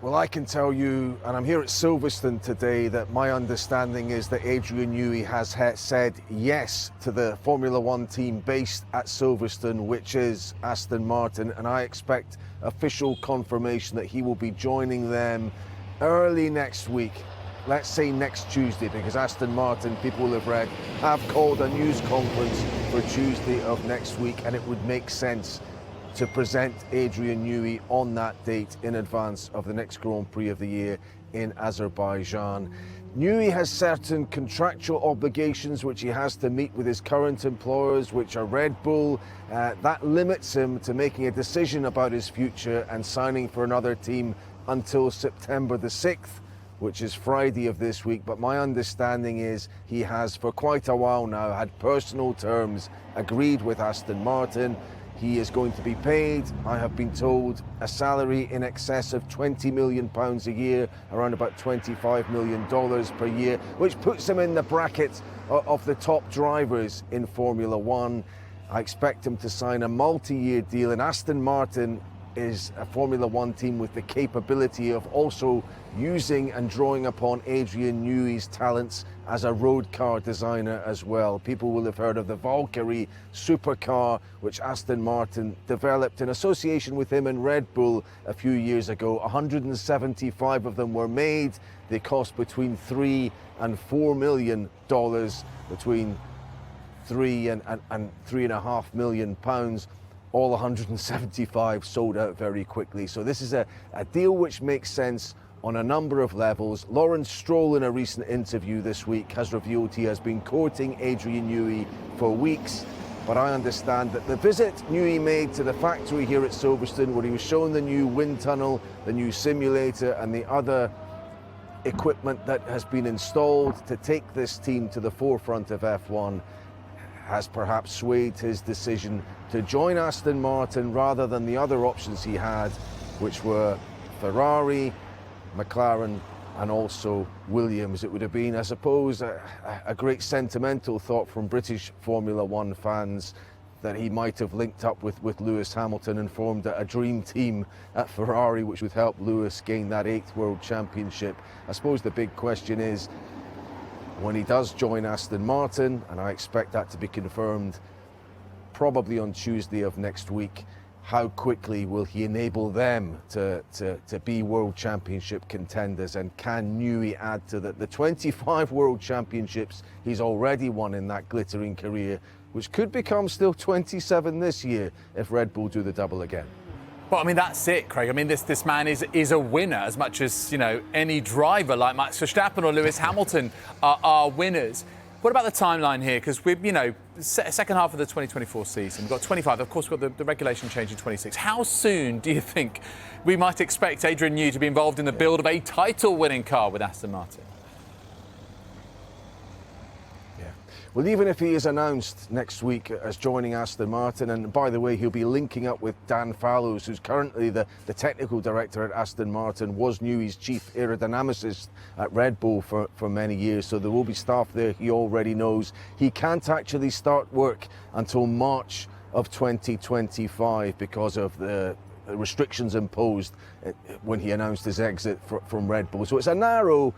Well, I can tell you, and I'm here at Silverstone today, that my understanding is that Adrian Newey has said yes to the Formula One team based at Silverstone, which is Aston Martin, and I expect official confirmation that he will be joining them early next week. Let's say next Tuesday, because Aston Martin, people will have read, have called a news conference for Tuesday of next week, and it would make sense to present Adrian Newey on that date in advance of the next Grand Prix of the year in Azerbaijan. Newey has certain contractual obligations which he has to meet with his current employers, which are Red Bull. That limits him to making a decision about his future and signing for another team until September the 6th, which is Friday of this week. But my understanding is he has for quite a while now had personal terms agreed with Aston Martin. He is going to be paid, I have been told, a salary in excess of £20 million a year, around about $25 million per year, which puts him in the bracket of the top drivers in Formula One. I expect him to sign a multi-year deal, and Aston Martin is a Formula One team with the capability of also using and drawing upon Adrian Newey's talents as a road car designer as well. People will have heard of the Valkyrie supercar, which Aston Martin developed in association with him and Red Bull a few years ago. 175 of them were made. They cost between $3 and $4 million, between £3 and £3.5 million. All 175 sold out very quickly. So this is a deal which makes sense on a number of levels. Lawrence Stroll, in a recent interview this week, has revealed he has been courting Adrian Newey for weeks. But I understand that the visit Newey made to the factory here at Silverstone, where he was shown the new wind tunnel, the new simulator, and the other equipment that has been installed to take this team to the forefront of F1, has perhaps swayed his decision to join Aston Martin rather than the other options he had, which were Ferrari, McLaren, and also Williams. It would have been, I suppose, a great sentimental thought from British Formula One fans that he might have linked up with Lewis Hamilton and formed a dream team at Ferrari, which would help Lewis gain that 8th World Championship. I suppose the big question is, when he does join Aston Martin, and I expect that to be confirmed probably on Tuesday of next week, how quickly will he enable them to be World Championship contenders? And can Newey add to the 25 World Championships he's already won in that glittering career, which could become still 27 this year if Red Bull do the double again? Well, I mean, that's it, Craig. I mean, this man is a winner as much as, you know, any driver like Max Verstappen or Lewis Hamilton are winners. What about the timeline here? Because we've, you know, second half of the 2024 season, we've got 25. Of course, we've got the regulation change in 26. How soon do you think we might expect Adrian Newey to be involved in the build of a title-winning car with Aston Martin? Well, even if he is announced next week as joining Aston Martin, and by the way, he'll be linking up with Dan Fallows, who's currently the technical director at Aston Martin, was Newey's chief aerodynamicist at Red Bull for many years, so there will be staff there he already knows. He can't actually start work until March of 2025 because of the restrictions imposed when he announced his exit from Red Bull. So it's a narrow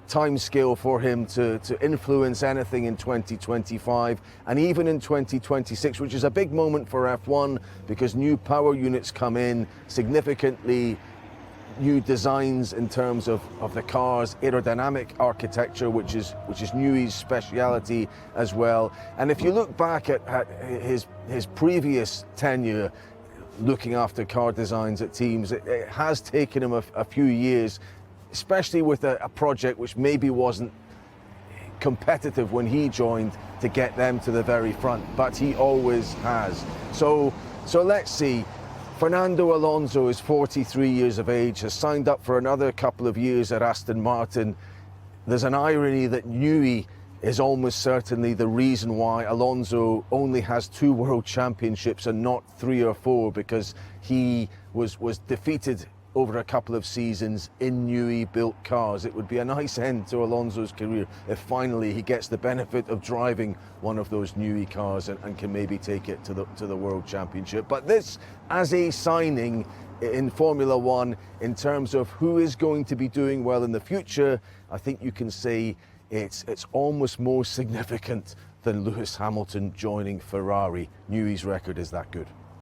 time scale for him to influence anything in 2025 and even in 2026, which is a big moment for F1 because new power units come in, significantly new designs in terms of the car's aerodynamic architecture, which is Newey's speciality as well. And if you look back at his previous tenure looking after car designs at teams, it has taken him a few years, especially with a project which maybe wasn't competitive when he joined, to get them to the very front, but he always has. So let's see. Fernando Alonso is 43 years of age, has signed up for another couple of years at Aston Martin. There's an irony that Newey is almost certainly the reason why Alonso only has 2 world championships and not 3 or 4, because he was defeated over a couple of seasons in Newey-built cars. It would be a nice end to Alonso's career if finally he gets the benefit of driving one of those Newey cars and can maybe take it to the World Championship. But this, as a signing in Formula One, in terms of who is going to be doing well in the future, I think you can say it's almost more significant than Lewis Hamilton joining Ferrari. Newey's record is that good.